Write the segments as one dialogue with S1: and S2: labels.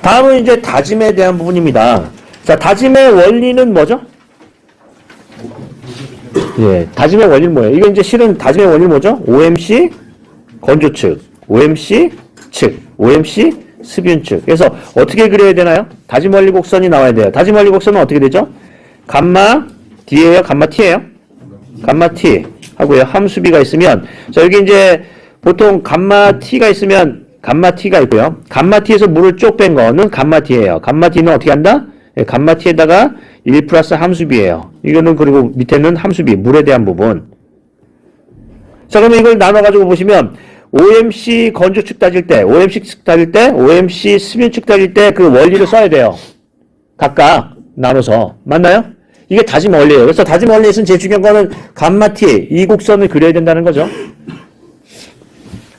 S1: 다음은 이제 다짐에 대한 부분입니다. 자, 다짐의 원리는 뭐죠? 예, 다짐의 원리는 뭐예요? 이거 이제 실은 다짐의 원리는 뭐죠? OMC 건조 측, OMC 측, OMC 습윤 측. 그래서 어떻게 그려야 되나요? 다짐 원리 곡선이 나와야 돼요. 다짐 원리 곡선은 어떻게 되죠? 감마 D예요? 감마 T예요? 감마 T 하고요. 함수비가 있으면, 자, 여기 이제 보통 감마 T가 있으면 감마 T가 있고요. 감마 T에서 물을 쪽 뺀 거는 감마 T예요. 감마 T는 어떻게 한다? 예, 감마 T에다가 1 플러스 함수비예요. 이거는 그리고 밑에는 함수비, 물에 대한 부분. 자, 그러면 이걸 나눠가지고 보시면 OMC 건조축 따질 때, OMC 측 따질 때, OMC 습윤축 따질 때 그 원리를 써야 돼요. 각각 나눠서. 맞나요? 이게 다짐 원리예요. 그래서 다짐 원리에서는 제일 중요한 거는 감마 T, 이 곡선을 그려야 된다는 거죠.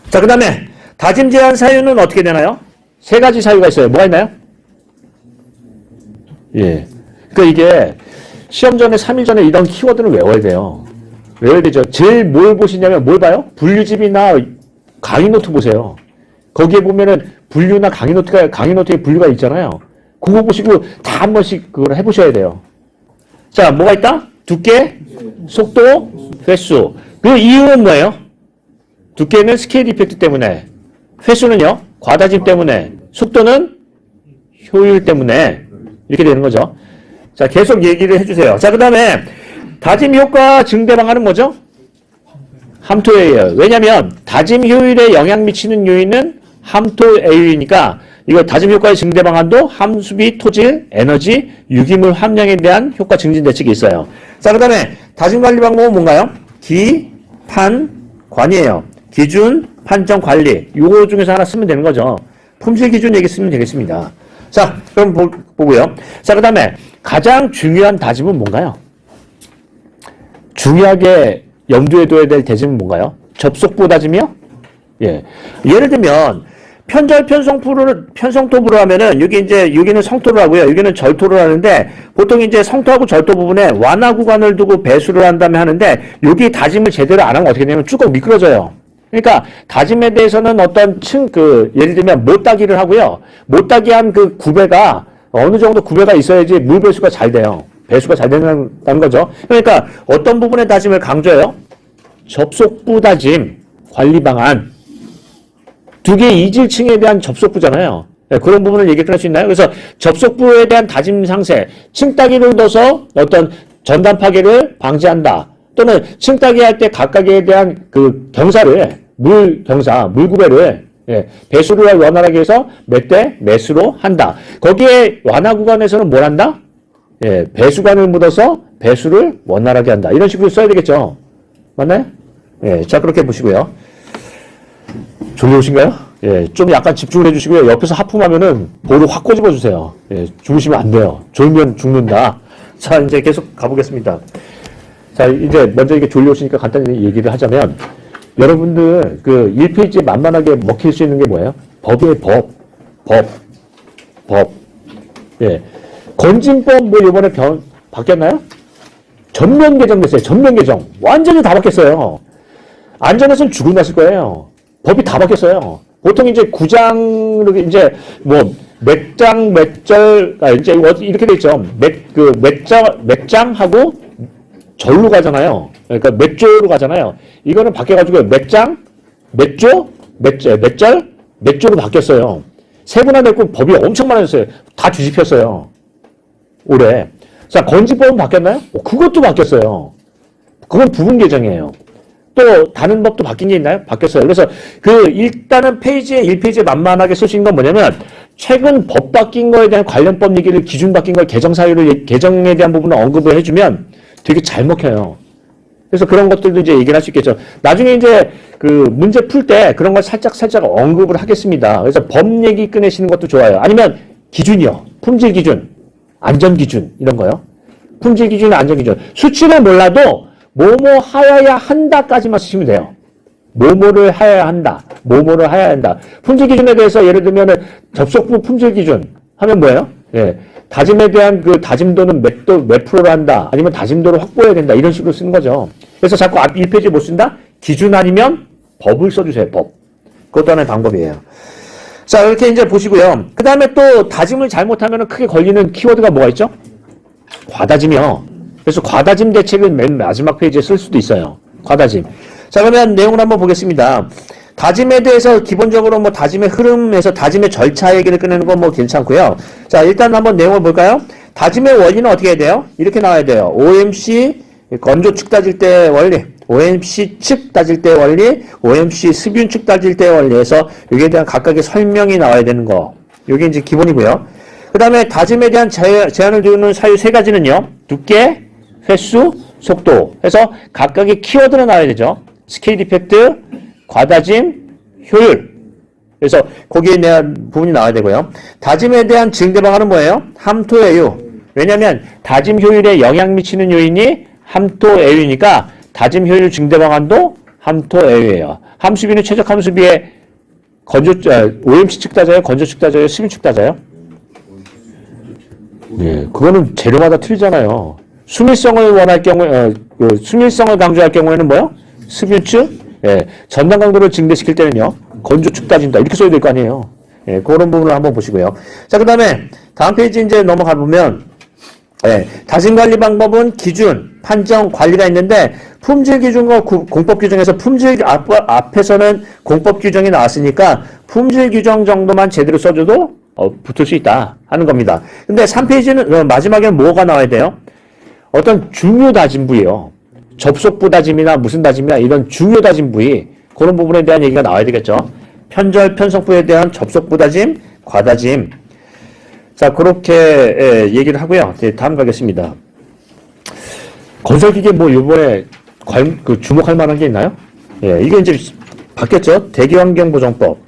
S1: 자, 그 다음에 다짐 제한 사유는 어떻게 되나요? 세 가지 사유가 있어요. 뭐가 있나요? 예. 그러니까 이게 시험 전에 3일 전에 이런 키워드를 외워야 돼요. 외워야 되죠. 제일 뭘 보시냐면 뭘 봐요? 분류집이나 강의 노트 보세요. 거기에 보면은 분류나 강의 노트에 분류가 있잖아요. 그거 보시고 다 한 번씩 그걸 해보셔야 돼요. 자, 뭐가 있다? 두께, 속도, 횟수. 그 이유는 뭐예요? 두께는 스케일 이펙트 때문에, 횟수는요, 과다짐 때문에, 속도는 효율 때문에 이렇게 되는 거죠. 자, 계속 얘기를 해주세요. 자, 그 다음에 다짐 효과 증대 방안은 뭐죠? 함토예요. 왜냐면 다짐 효율에 영향 미치는 요인은 함토AU이니까 이거 다짐 효과의 증대 방안도 함수비, 토질, 에너지, 유기물 함량에 대한 효과 증진 대책이 있어요. 자, 그 다음에 다짐 관리 방법은 뭔가요? 기, 판, 관이에요. 기준, 판정, 관리. 요거 중에서 하나 쓰면 되는 거죠. 품질 기준 얘기 쓰면 되겠습니다. 자, 그럼 보고요. 자, 그 다음에 가장 중요한 다짐은 뭔가요? 중요하게 염두에 둬야 될 다짐은 뭔가요? 접속부 다짐이요? 예. 예를 들면 편절 편성토부로 하면은 여기는 성토를 하고요. 여기는 절토를 하는데 보통 이제 성토하고 절토 부분에 완화 구간을 두고 배수를 한 다음에 하는데 여기 다짐을 제대로 안 하면 어떻게 되냐면 쭉 미끄러져요. 그러니까 다짐에 대해서는 어떤 예를 들면 못따기를 하고요. 못따기 한 그 구배가 어느 정도 구배가 있어야지 물 배수가 잘 돼요. 배수가 잘 된다는 거죠. 그러니까 어떤 부분의 다짐을 강조해요? 접속부 다짐, 관리 방안. 두 개의 이질층에 대한 접속부잖아요. 네, 그런 부분을 얘기할 수 있나요? 그래서 접속부에 대한 다짐 상세, 층따기를 넣어서 어떤 전단 파괴를 방지한다. 또는 층따기 할 때 각각에 대한 그 경사를, 물 구배를 배수를 원활하게 해서 몇 대 몇수로 한다. 거기에 완화 구간에서는 뭘 한다? 예, 배수관을 묻어서 배수를 원활하게 한다. 이런 식으로 써야 되겠죠. 맞나요? 예, 자, 그렇게 보시고요. 졸려오신가요? 예, 좀 약간 집중을 해주시고요. 옆에서 하품하면은 볼을 확 꼬집어 주세요. 예, 죽으시면 안 돼요. 졸면 죽는다. 자, 이제 계속 가보겠습니다. 자, 이제 먼저 이게 졸려오시니까 간단히 얘기를 하자면, 여러분들 그 1페이지에 만만하게 먹힐 수 있는 게 뭐예요? 법이에요, 법. 예. 건진법 뭐 이번에 바뀌었나요? 전면 개정됐어요. 전면 개정. 완전히 다 바뀌었어요. 안전에서는 죽을 맛일 거예요. 법이 다 바뀌었어요. 보통 이제 구장, 이제 뭐, 몇 장, 몇 절, 이제 이렇게 돼 있죠. 몇 장하고 절로 가잖아요. 그러니까 몇 조로 가잖아요. 이거는 바뀌어가지고 몇 장, 몇 조, 몇 절, 몇 조로 바뀌었어요. 세분화됐고 법이 엄청 많아졌어요. 다 뒤집혔어요. 올해. 자, 건지법은 바뀌었나요? 그것도 바뀌었어요. 그건 부분 개정이에요. 또 다른 법도 바뀐 게 있나요? 바뀌었어요. 그래서 일단은 1페이지에 만만하게 쓸 수 있는 건 뭐냐면 최근 법 바뀐 거에 대한 관련법 얘기를 기준 바뀐 거 개정에 대한 부분을 언급을 해주면 되게 잘 먹혀요. 그래서 그런 것들도 이제 얘기를 할 수 있겠죠. 나중에 이제 그 문제 풀 때 그런 걸 살짝 언급을 하겠습니다. 그래서 법 얘기 꺼내시는 것도 좋아요. 아니면 기준이요. 품질 기준, 안전 기준 이런 거요. 품질 기준, 안전 기준. 수치를 몰라도 뭐뭐 하여야 한다까지만 쓰시면 돼요. 뭐뭐를 하여야 한다. 뭐뭐를 하여야 한다. 품질 기준에 대해서 예를 들면은 접속부 품질 기준 하면 뭐예요? 예. 다짐에 대한 그 다짐도는 몇 프로로 한다. 아니면 다짐도를 확보해야 된다. 이런 식으로 쓰는 거죠. 그래서 자꾸 앞 1페이지에 못 쓴다? 기준 아니면 법을 써주세요. 법. 그것도 하나의 방법이에요. 자, 이렇게 이제 보시고요. 그 다음에 또 다짐을 잘못하면 크게 걸리는 키워드가 뭐가 있죠? 과다짐이요. 그래서 과다짐 대책을 맨 마지막 페이지에 쓸 수도 있어요. 과다짐. 자, 그러면 내용을 한번 보겠습니다. 다짐에 대해서 기본적으로 뭐 다짐의 흐름에서 다짐의 절차 얘기를 꺼내는 건 뭐 괜찮고요. 자, 일단 한번 내용을 볼까요? 다짐의 원리는 어떻게 해야 돼요? 이렇게 나와야 돼요. OMC 건조 측 따질 때 원리, OMC 측 따질 때 원리, OMC 습윤 측 따질 때 원리에서 여기에 대한 각각의 설명이 나와야 되는 거. 이게 이제 기본이고요. 그 다음에 다짐에 대한 제한을 두는 사유 세 가지는요. 두께, 횟수, 속도. 해서 각각의 키워드가 나와야 되죠. 스케일 이펙트, 과다짐, 효율. 그래서 거기에 대한 부분이 나와야 되고요. 다짐에 대한 증대방안은 뭐예요? 함토애유. 왜냐하면 다짐 효율에 영향 미치는 요인이 함토애유니까 다짐 효율 증대방안도 함토애유예요. 함수비는 최적 함수비의 OMC 측 따져요? 건조 측 따져요? 습윤 측 따져요? 네, 그거는 재료마다 틀리잖아요. 수밀성을 원할 경우에, 수밀성을 강조할 경우에는 뭐요? 습윤 측? 예, 전당 강도를 증대시킬 때는요, 건조축 따진다. 이렇게 써야 될 거 아니에요. 예, 그런 부분을 한번 보시고요. 자, 그 다음에, 다음 페이지 이제 넘어가 보면, 예, 다짐 관리 방법은 기준, 판정, 관리가 있는데, 품질 기준과 공법 규정에서 품질 앞에서는 공법 규정이 나왔으니까, 품질 규정 정도만 제대로 써줘도, 붙을 수 있다. 하는 겁니다. 근데 3페이지는, 마지막에는 뭐가 나와야 돼요? 어떤 중요 다짐 부위요. 접속부 다짐이나 무슨 다짐이나 이런 중요 다짐 부위 그런 부분에 대한 얘기가 나와야 되겠죠. 편절, 편성부에 대한 접속부 다짐, 과다짐. 자, 그렇게 얘기를 하고요. 다음 가겠습니다. 건설기계 뭐 이번에 주목할 만한 게 있나요? 예, 이게 이제 바뀌었죠. 대기환경보정법.